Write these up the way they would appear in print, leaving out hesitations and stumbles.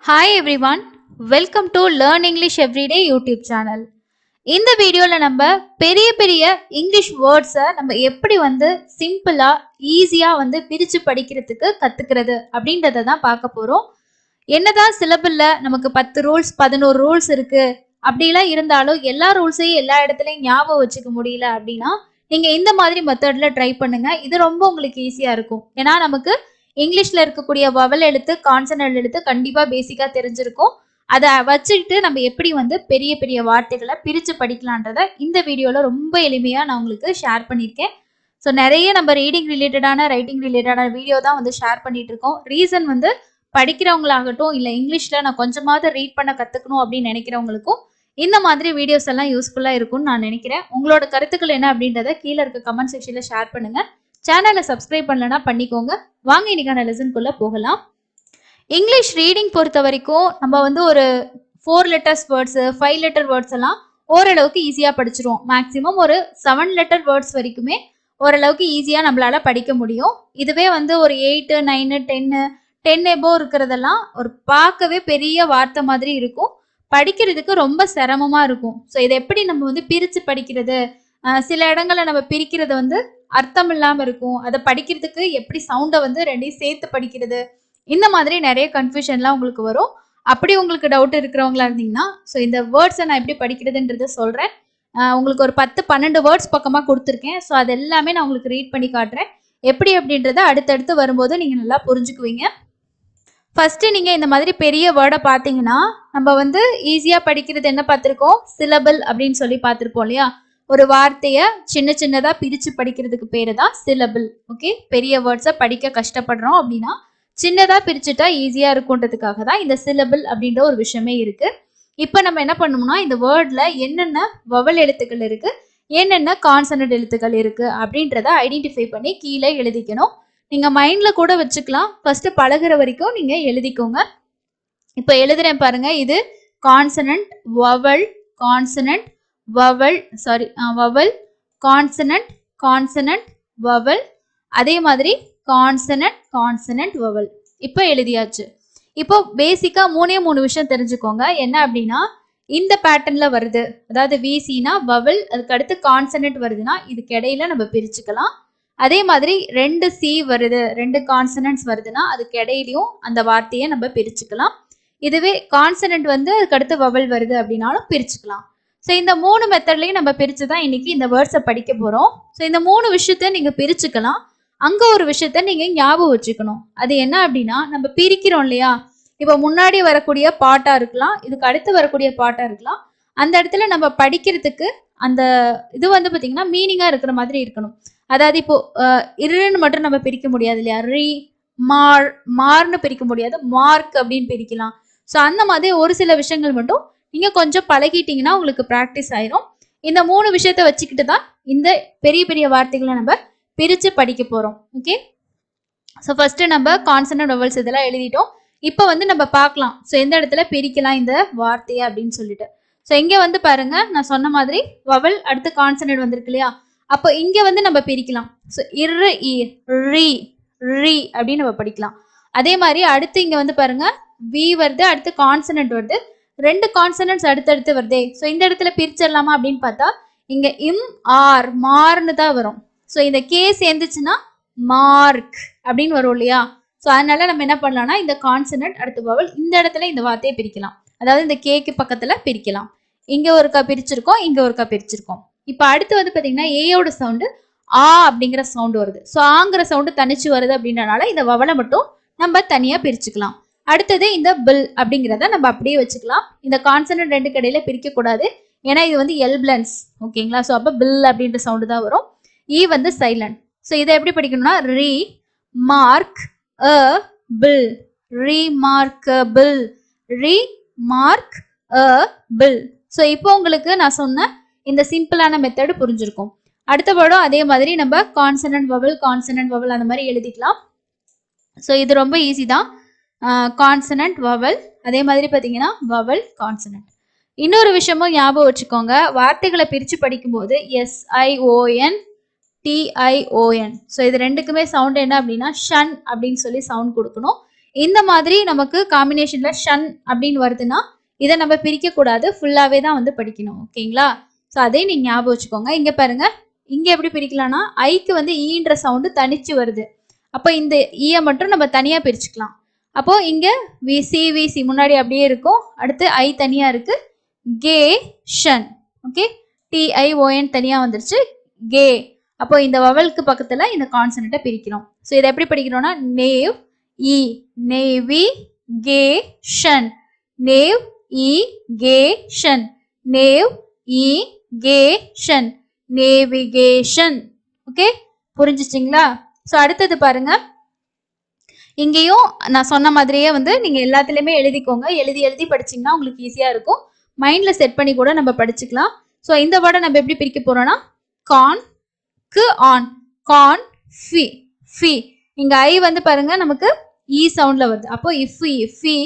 Hi everyone, welcome to Learn English Everyday YouTube channel. இந்த வீடியோல நம்ம பெரிய பெரிய இங்கிலீஷ் வேர்ட்ஸை நம்ம எப்படி சிம்பிளா ஈஸியா பிரிச்சு படிக்கிறதுக்கு கத்துக்கிறது அப்படின்றத தான் பார்க்க போறோம். என்னதான் சிலபஸ்ல நமக்கு 10 ரூல்ஸ் 11 ரூல்ஸ் இருக்கு அப்படிலாம் இருந்தாலும் எல்லா ரூல்ஸையும் எல்லா இடத்துலயும் ஞாபகம் வச்சுக்க முடியல அப்படின்னா நீங்க இந்த மாதிரி மெத்தட்ல ட்ரை பண்ணுங்க. இது ரொம்ப உங்களுக்கு ஈஸியா இருக்கும். ஏன்னா நமக்கு இங்கிலீஷ்ல இருக்கக்கூடிய வவல் எழுத்து கான்சனன்ட் எழுத்து கண்டிப்பா பேசிக்கா தெரிஞ்சிருக்கும். அதை வச்சுக்கிட்டு நம்ம எப்படி பெரிய பெரிய வார்த்தைகளை பிரிச்சு படிக்கலான்றத இந்த வீடியோல ரொம்ப எளிமையா நான் உங்களுக்கு ஷேர் பண்ணியிருக்கேன். ஸோ நிறைய நம்ம ரீடிங் ரிலேட்டடான ரைட்டிங் ரிலேட்டடான வீடியோ தான் ஷேர் பண்ணிட்டு இருக்கோம். ரீசன் படிக்கிறவங்களாகட்டும் இல்லை இங்கிலீஷ்ல நான் கொஞ்சமாவது ரீட் பண்ண கத்துக்கணும் அப்படின்னு நினைக்கிறவங்களுக்கும் இந்த மாதிரி வீடியோஸ் எல்லாம் யூஸ்ஃபுல்லா இருக்கும்னு நான் நினைக்கிறேன். உங்களோட கருத்துக்கள் என்ன அப்படின்றத கீழே இருக்க கமெண்ட் செக்ஷன்ல ஷேர் பண்ணுங்க. சேனலை சப்ஸ்கிரைப் பண்ணலன்னா பண்ணிக்கோங்க. வாங்க இன்னைக்கான லெசனுக்குள்ள போகலாம். இங்கிலீஷ் ரீடிங் பொறுத்த வரைக்கும் நம்ம ஒரு 4 லெட்டர்ஸ் வேர்ட்ஸ் 5 லெட்டர் வேர்ட்ஸ் எல்லாம் ஓரளவுக்கு ஈஸியா படிச்சிருவோம். மேக்சிமம் ஒரு 7 லெட்டர் வேர்ட்ஸ் வரைக்குமே ஓரளவுக்கு ஈஸியா நம்மளால படிக்க முடியும். இதுவே ஒரு 8 9 10 எபோ இருக்கிறதெல்லாம் ஒரு பார்க்கவே பெரிய வார்த்தை மாதிரி இருக்கும். படிக்கிறதுக்கு ரொம்ப சிரமமா இருக்கும். ஸோ இதை எப்படி நம்ம பிரிச்சு படிக்கிறது, சில இடங்கள்ல நம்ம பிரிக்கிறது அர்த்தம் இல்லாம இருக்கும். அதை படிக்கிறதுக்கு எப்படி சவுண்டை ரெண்டையும் சேர்த்து படிக்கிறது, இந்த மாதிரி நிறைய கன்ஃபியூஷன்லாம் உங்களுக்கு வரும். அப்படி உங்களுக்கு டவுட் இருக்கிறவங்களா இருந்தீங்கன்னா ஸோ இந்த வேர்ட்ஸை நான் எப்படி படிக்கிறதுன்றத சொல்றேன். உங்களுக்கு ஒரு 10-12 வேர்ட்ஸ் பக்கமா கொடுத்துருக்கேன். ஸோ அது எல்லாமே நான் உங்களுக்கு ரீட் பண்ணி காட்டுறேன். எப்படி அப்படின்றத அடுத்தடுத்து வரும்போது நீங்க நல்லா புரிஞ்சுக்குவீங்க. ஃபர்ஸ்ட் நீங்க இந்த மாதிரி பெரிய வேர்டை பார்த்தீங்கன்னா நம்ம ஈஸியா படிக்கிறது என்ன பார்த்துருக்கோம், சிலபல் அப்படின்னு சொல்லி பார்த்துருப்போம் இல்லையா. ஒரு வார்த்தையை சின்ன சின்னதா பிரிச்சு படிக்கிறதுக்கு பேரு தான் சிலபிள். ஓகே, பெரிய வேர்ட்ஸை படிக்க கஷ்டப்படுறோம் அப்படின்னா சின்னதா பிரிச்சுட்டா ஈஸியா இருக்குன்றதுக்காக தான் இந்த சிலபிள் அப்படின்ற ஒரு விஷயமே இருக்கு. இப்போ நம்ம என்ன பண்ணணும்னா இந்த வேர்ட்ல என்னென்ன வவல் எழுத்துக்கள் இருக்கு, என்னென்ன கான்சனன்ட் எழுத்துக்கள் இருக்கு அப்படின்றத ஐடென்டிஃபை பண்ணி கீழே எழுதிக்கணும். நீங்க மைண்ட்ல கூட வச்சுக்கலாம். ஃபர்ஸ்ட் பழகுற வரைக்கும் நீங்க எழுதிக்கோங்க. இப்போ எழுதுறேன் பாருங்க. இது consonant, vowel, consonant, vowel, sorry vowel, consonant, consonant, vowel, அதே மாதிரி கான்சனன்ட், கான்சனன்ட், வவல். இப்போ எழுதியாச்சு. இப்போ பேசிக்கா 3 விஷயம் தெரிஞ்சுக்கோங்க. என்ன அப்படின்னா இந்த பேட்டர்ன்ல வருது, அதாவது விசினா வவல், அதுக்கு அடுத்து கான்சனன்ட் வருதுன்னா இதுக்கு இடையில நம்ம பிரிச்சுக்கலாம். அதே மாதிரி 2 சி வருது, 2 கான்சனன்ட்ஸ் வருதுன்னா அதுக்கு இடையிலையும் அந்த வார்த்தையை நம்ம பிரிச்சுக்கலாம். இதுவே கான்சனன்ட் அதுக்கு அடுத்து வவல் வருது அப்படின்னாலும் பிரிச்சுக்கலாம். ஸோ இந்த 3 மெத்தட்லையும் நம்ம பிரித்து தான் இன்னைக்கு இந்த வேர்ட்ஸை படிக்க போகிறோம். ஸோ இந்த 3 விஷயத்த நீங்கள் பிரிச்சுக்கலாம். அங்கே ஒரு விஷயத்த நீங்கள் ஞாபகம் வச்சுக்கணும். அது என்ன அப்படின்னா நம்ம பிரிக்கிறோம் இல்லையா, இப்போ முன்னாடி வரக்கூடிய பாட்டாக இருக்கலாம், இதுக்கு அடுத்து வரக்கூடிய பாட்டாக இருக்கலாம். அந்த இடத்துல நம்ம படிக்கிறதுக்கு அந்த இது பார்த்தீங்கன்னா மீனிங்காக இருக்கிற மாதிரி இருக்கணும். அதாவது இப்போ இருன்னு மட்டும் நம்ம பிரிக்க முடியாது இல்லையா, ரீ மார் மார்னு பிரிக்க முடியாது, மார்க் அப்படின்னு பிரிக்கலாம். ஸோ அந்த மாதிரி ஒரு சில விஷயங்கள் மட்டும் நீங்க கொஞ்சம் பழகிட்டீங்கன்னா உங்களுக்கு ப்ராக்டிஸ் ஆயிரும். இந்த 3 விஷயத்த வச்சுக்கிட்டு தான் இந்த பெரிய பெரிய வார்த்தைகளை நம்ம பிரிச்சு படிக்க போறோம். ஓகே, ஸோ ஃபர்ஸ்ட் நம்ம கான்சனன்ட் வவல்ஸ் இதெல்லாம் எழுதிட்டோம். இப்போ நம்ம பார்க்கலாம் ஸோ எந்த இடத்துல பிரிக்கலாம் இந்த வார்த்தையை அப்படின்னு சொல்லிட்டு. ஸோ இங்க பாருங்க, நான் சொன்ன மாதிரி வவல் அடுத்து கான்சனன்ட் வந்திருக்கு இல்லையா. அப்போ இங்க நம்ம பிரிக்கலாம். ஸோ இரு இ ரி ரி அப்படின்னு நம்ம படிக்கலாம். அதே மாதிரி அடுத்து இங்க பாருங்க வி வருது, அடுத்து கான்சனன்ட் வருது, 2 கான்சனன்ட்ஸ் அடுத்தடுத்து வருதே. ஸோ இந்த இடத்துல பிரிச்சிடலாமா அப்படின்னு பார்த்தா இங்க இம் ஆர் மார்னு தான் வரும். ஸோ இந்த கே சேர்ந்துச்சுன்னா மார்க் அப்படின்னு வரும் இல்லையா. ஸோ அதனால நம்ம என்ன பண்ணலாம்னா இந்த கான்சனன்ட் அடுத்து வவல் இந்த இடத்துல இந்த வார்த்தையை பிரிக்கலாம். அதாவது இந்த கேக்கு பக்கத்துல பிரிக்கலாம். இங்க ஒருக்கா பிரிச்சிருக்கோம், இங்க ஒருக்கா பிரிச்சிருக்கோம். இப்போ அடுத்து பார்த்தீங்கன்னா ஏயோட சவுண்டு ஆ அப்படிங்கிற சவுண்டு வருது. ஸோ ஆங்கிற சவுண்டு தனிச்சு வருது அப்படின்றனால இந்த வவலை மட்டும் நம்ம தனியா பிரிச்சுக்கலாம். அடுத்தது இந்த பில் அப்படிங்கிறத நம்ம அப்படியே வச்சுக்கலாம். இந்த கான்சனன்ட் 2 கடையில பிரிக்க கூடாது, ஏன்னா இது எல்பிளன்ஸ். ஓகேங்களா. ஸோ அப்போ பில் அப்படின்ற சவுண்டு தான் வரும். ஈ சைலண்ட். ஸோ இதை எப்படி படிக்கணும்னா ரீ மார்க் அ பில், ரீமார்க்கபிள், ரீமார்க் அ பில். ஸோ இப்போ உங்களுக்கு நான் சொன்ன இந்த சிம்பிளான மெத்தட் புரிஞ்சிருக்கும். அடுத்த வேர்டும் அதே மாதிரி நம்ம கான்சனன்ட் வவல் அந்த மாதிரி எழுதிக்கலாம். ஸோ இது ரொம்ப ஈஸி தான். கான்சனன்ட் வவல், அதே மாதிரி பார்த்தீங்கன்னா வவல் கான்சனன்ட். இன்னொரு விஷயமும் ஞாபகம் வச்சுக்கோங்க, வார்த்தைகளை பிரித்து படிக்கும்போது SION TION. ஸோ இது ரெண்டுக்குமே சவுண்ட் என்ன அப்படின்னா ஷன் அப்படின்னு சொல்லி சவுண்ட் கொடுக்கணும். இந்த மாதிரி நமக்கு காம்பினேஷன்ல ஷன் அப்படின்னு வருதுன்னா இதை நம்ம பிரிக்க கூடாது, ஃபுல்லாவே தான் வந்து படிக்கணும். ஓகேங்களா? ஸோ அதே நீங்க ஞாபகம் வச்சுக்கோங்க. இங்க பாருங்க, இங்க எப்படி பிரிக்கலாம்னா ஐக்கு வந்து ஈன்ற சவுண்டு தனிச்சு வருது. அப்போ இந்த ஈயை மட்டும் நம்ம தனியா பிரிச்சுக்கலாம். அப்போ இங்க விசி விசி முன்னாடி அப்படியே இருக்கும், அடுத்து ஐ தனியா இருக்கு, கே ஷன். ஓகே, டிஐஓஎன் தனியா வந்துருச்சு, கே. அப்போ இந்த வவலுக்கு பக்கத்துல இந்த கான்சனண்ட்டை பிரிக்கிறோம். ஸோ இதை எப்படி படிக்கிறோம்னா nav i, navi ga tion, nav i K tion, nav i K tion, navigation. Okay, புரிஞ்சிச்சிங்களா? ஸோ அடுத்தது பாருங்க, இங்கேயும் நான் சொன்ன மாதிரியே வந்து நீங்க எல்லாத்துலயுமே எழுதிக்கோங்க. எழுதி எழுதி படிச்சீங்கன்னா உங்களுக்கு ஈஸியா இருக்கும். மைண்ட்ல செட் பண்ணி கூட நம்ம படிச்சுக்கலாம். ஸோ இந்த வேர்டை நம்ம எப்படி பிரிக்க போறோம்னா கான்க்கு ஆன், கான் ஃபி ஃபி. இங்க ஐ வந்து பாருங்க நமக்கு இ சவுண்ட்ல வருது. அப்போ இஃபி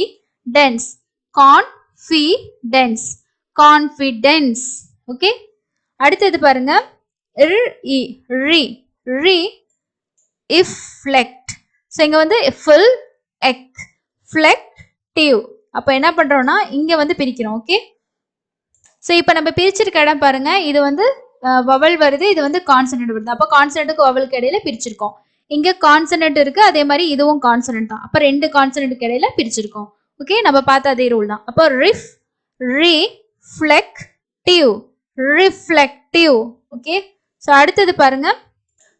டென்ஸ், கான்ஃபிடென்ஸ், கான்ஃபிடென்ஸ். ஓகே, அடுத்தது பாருங்க ரி ரி ரி இஃப்ளெக்ட். ஸோ இங்க வந்து ஃபில் எக் ஃப்ளெக்டிவ். அப்போ என்ன பண்றோம்னா இங்க வந்து பிரிக்கிறோம். ஓகே, ஸோ இப்போ நம்ம பிரிச்சிருக்க இடம் பாருங்க, இது வந்து வவல் வருது, இது வந்து கான்சனன்ட் வருது. அப்போ கான்சனன்ட்டுக்கு வவலுக்கு இடையில பிரிச்சிருக்கோம். இங்க கான்சனன்ட் இருக்கு, அதே மாதிரி இதுவும் கான்சனன்ட் தான். அப்போ ரெண்டு கான்சனன்ட்டுக்கு இடையில பிரிச்சிருக்கோம். ஓகே, நம்ம பார்த்த அதே ரூல் தான். அப்போ ரிஃப்ளெக்டிவ், ரிஃப்ளெக்டிவ். ஓகே, ஸோ அடுத்தது பாருங்க,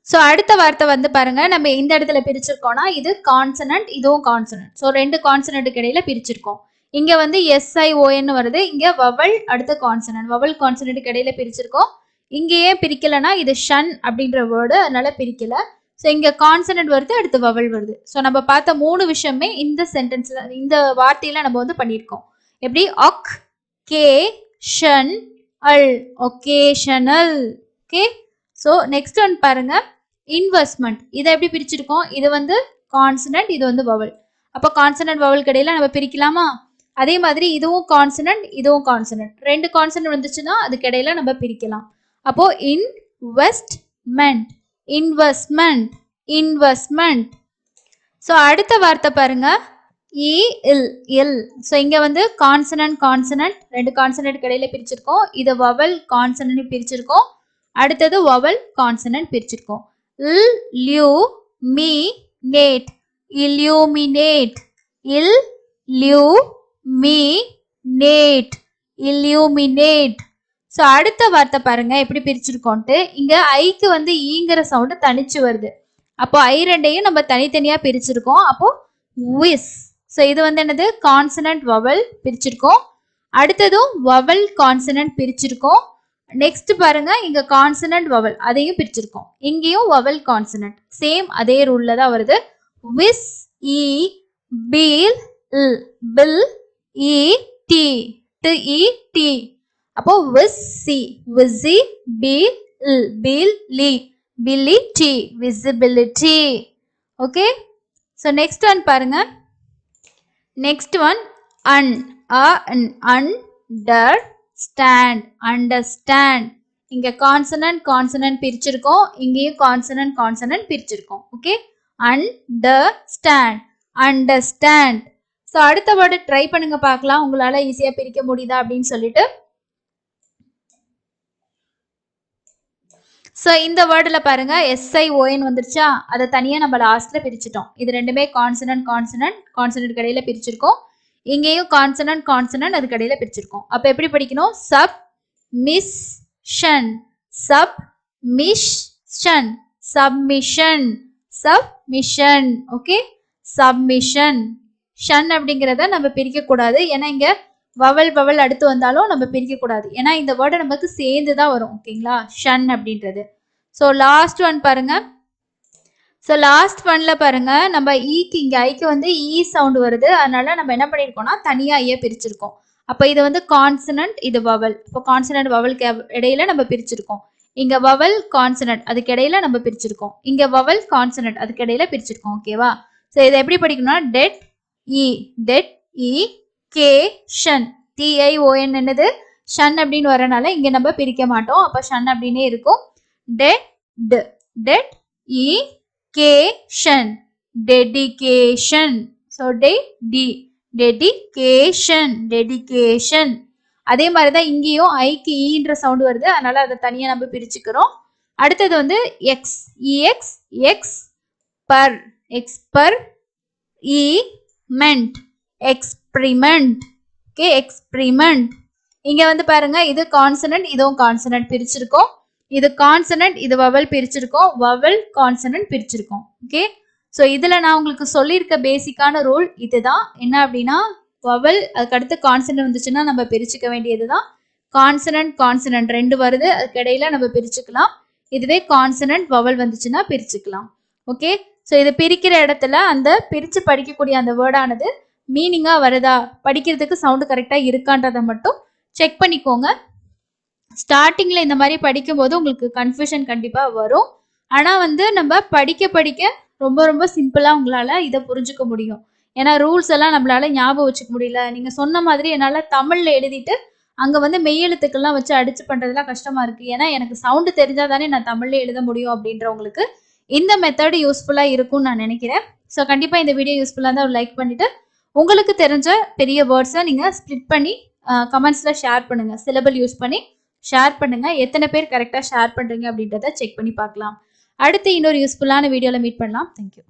ஸோ அடுத்த வார்த்தை வந்து பாருங்க, நம்ம இந்த இடத்துல பிரிச்சிருக்கோம்னா இது கான்சனன்ட், இதுவும் கான்சனன்ட். ஸோ ரெண்டு கான்சனன்ட்டுக்கு இடையில பிரிச்சிருக்கோம். இங்க வந்து SION வருது, இங்க வவல் அடுத்த கான்சனன்ட், வவல் கான்சனன்ட்டுக்கு இடையில பிரிச்சிருக்கோம். இங்க ஏன் பிரிக்கலன்னா இது ஷன் அப்படின்ற வேர்டு, அதனால பிரிக்கல. ஸோ இங்க கான்சனன்ட் வருது, அடுத்து வவல் வருது. ஸோ நம்ம பார்த்த மூணு விஷயமே இந்த சென்டென்ஸ்ல, இந்த வார்த்தையில நம்ம வந்து பண்ணியிருக்கோம். எப்படி oc ca tion al, vocational. Okay, so next one பாருங்க இன்வெஸ்ட்மெண்ட். இதை எப்படி பிரிச்சிருக்கோம், இது வந்து கான்சனன்ட், இது வந்து வவல். அப்போ கான்சனன்ட் வவல் இடையில நம்ம பிரிக்கலாமா? அதே மாதிரி இதுவும் கான்சனன்ட், இதுவும் கான்சனன்ட். ரெண்டு கான்சனன்ட் வந்துச்சுன்னா அதுக்கு இடையில நம்ம பிரிக்கலாம். அப்போ இன்வெஸ்ட்மெண்ட், இன்வெஸ்ட்மெண்ட், இன்வெஸ்ட்மெண்ட். ஸோ அடுத்த வார்த்தை பாருங்க இல் இல். ஸோ இங்க வந்து கான்சனன்ட் கான்சனன்ட், ரெண்டு கான்சனன்ட் இடையில பிரிச்சிருக்கோம். இது வவல் கான்சனன்ட் பிரிச்சிருக்கோம், அடுத்தது வவல் கான்சனன்ட் பிரிச்சிருக்கோம். Il lu mi nate, illuminate, illuminate, illuminate. So அடுத்த வார்த்தை பாருங்க எப்படி பிரிச்சிருக்கோன்ட்டு. இங்க ஐக்கு வந்து ஈங்கிற சவுண்டு தனிச்சு வருது. அப்போ ஐ ரெண்டையும் நம்ம தனித்தனியா பிரிச்சிருக்கோம். அப்போ விஸ். ஸோ இது வந்து என்னது கான்சனன்ட் வவல் பிரிச்சிருக்கோம், அடுத்ததும் வவல் கான்சனன்ட் பிரிச்சிருக்கோம். நெக்ஸ்ட் பாருங்க இங்க கான்சனன்ட் வவல் அதையும் பிரிச்சிருக்கோம், இங்கேயும் வவல் கான்சனன்ட் சேம் அதே ரூல்ல தான் வருது. Vis i bil il, bil i ty டு இ டி. அப்போ vis si, visi bil il, bil li, bility, visibility. Okay, so next one பாருங்க, next one un under stand, understand. இங்க consonant consonant பிரிச்சிருக்கோம், இங்கேயும் கான்சனன்ட் கான்சனன்ட் பிரிச்சிருக்கோம். Okay, understand, understand. So அடுத்த word try பண்ணுங்க பார்க்கலாம், உங்களால ஈஸியா பிரிக்க முடியுதா அப்படின்னு சொல்லிட்டு. ஸோ இந்த வேர்டில் பாருங்க SION வந்துருச்சா, அதை தனியாக நம்ம லாஸ்ட்ல பிரிச்சிட்டோம். இது ரெண்டுமே கான்சனன்ட் கான்சனன்ட், கான்சனன்ட் கடையில் பிரிச்சிருக்கோம். இங்கேயும் கான்சனன்ட் கான்சனன்ட் அது கடையில் பிரிச்சிருக்கோம். அப்போ எப்படி படிக்கணும், sub mission, sub mission, submission, submission. Okay, submission. Tion அப்படிங்கிறத நம்ம பிரிக்க கூடாது, ஏன்னா இங்க வவல் வவல் அடுத்து வந்தாலும் நம்ம பிரிக்க கூடாது, ஏன்னா இந்த வேர்டு நமக்கு சேர்ந்து தான் வரும். ஓகேங்களா, ஷன் அப்படின்றது. ஸோ லாஸ்ட் ஒன் பாருங்க, ஸோ லாஸ்ட் ஒன்ல பாருங்க நம்ம ஈக்கு இங்க ஐக்கு வந்து இ சவுண்ட் வருது, அதனால நம்ம என்ன பண்ணிருக்கோம்னா தனியா ஐய பிரிச்சிருக்கோம். அப்போ இது வந்து கான்சனன்ட், இது வவல். இப்போ கான்சனன்ட் வவலுக்கு இடையில நம்ம பிரிச்சிருக்கோம். இங்க வவல் கான்சனன்ட் அதுக்கு இடையில நம்ம பிரிச்சிருக்கோம், இங்க வவல் கான்சனன்ட் அதுக்கு இடையில பிரிச்சிருக்கோம். ஓகேவா, ஸோ இதை எப்படி படிக்கணும்னா dead E, dead i K ஷன், TION என்னது ஷன் அப்படின்னு வரனால இங்க நம்ம பிரிக்க மாட்டோம், அப்ப ஷன் அப்படின்னே இருக்கும். Ded ded i K tion, dedication. So dedication. அதே மாதிரி தான் இங்கேயும் ஐக்கு ஈன்ற சவுண்ட் வருது, அதனால அதை தனியாக நம்ம பிரிச்சுக்கிறோம். அடுத்தது வந்து எக்ஸ், எக்ஸ்பர், எக்ஸ்பிரிமெண்ட். Okay, experiment. இங்க வந்து பாருங்க, இது கான்சனன்ட், இதுவும் கான்சனன்ட் பிரிச்சிருக்கோம். இது கான்சனன்ட், இது வவல் பிரிச்சிருக்கோம். வவல் கான்சனன்ட் பிரிச்சிருக்கோம். ஓகே, ஸோ இதுல நான் உங்களுக்கு சொல்லியிருக்க பேசிக்கான ரூல் இதுதான். என்ன அப்படின்னா, வவல் அதுக்கு அடுத்து கான்சனன்ட் வந்துச்சுன்னா நம்ம பிரிச்சுக்க வேண்டியதுதான். கான்சனன்ட் ரெண்டு வருது, அதுக்கு இடையில நம்ம பிரிச்சுக்கலாம். இதுவே கான்சனன்ட் வவல் வந்துச்சுன்னா பிரிச்சுக்கலாம். ஓகே, ஸோ இது பிரிக்கிற இடத்துல அந்த பிரித்து படிக்கக்கூடிய அந்த வேர்டானது மீனிங்காக வருதா, படிக்கிறதுக்கு சவுண்டு கரெக்டாக இருக்கான்றதை மட்டும் செக் பண்ணிக்கோங்க. ஸ்டார்டிங்கில் இந்த மாதிரி படிக்கும்போது உங்களுக்கு கன்ஃபியூஷன் கண்டிப்பாக வரும். ஆனால் வந்து நம்ம படிக்க ரொம்ப ரொம்ப சிம்பிளாக உங்களால் இதை புரிஞ்சுக்க முடியும். ஏன்னா ரூல்ஸ் எல்லாம் நம்மளால ஞாபகம் வச்சுக்க முடியல. நீங்கள் சொன்ன மாதிரி என்னால் தமிழில் எழுதிட்டு அங்கே வந்து மெய்யெழுத்துக்கள்லாம் வச்சு அடிச்சு பண்ணுறதுலாம் கஷ்டமாக இருக்குது. ஏன்னா எனக்கு சவுண்டு தெரிஞ்சால் தானே நான் தமிழில் எழுத முடியும். அப்படின்றவங்களுக்கு இந்த மெத்தட் யூஸ்ஃபுல்லாக இருக்கும்னு நான் நினைக்கிறேன். ஸோ கண்டிப்பாக இந்த வீடியோ யூஸ்ஃபுல்லாக இருந்தால் ஒரு லைக் பண்ணிவிட்டு உங்களுக்கு தெரிஞ்ச பெரிய வேர்ட்ஸை நீங்கள் ஸ்ப்ளிட் பண்ணி கமெண்ட்ஸில் ஷேர் பண்ணுங்கள். சிலபல் யூஸ் பண்ணி ஷேர் பண்ணுங்கள். எத்தனை பேர் கரெக்டாக ஷேர் பண்ணுறீங்க அப்படின்றத செக் பண்ணி பார்க்கலாம். அடுத்து இன்னொரு யூஸ்ஃபுல்லான வீடியோவில் மீட் பண்ணலாம். தேங்க்யூ.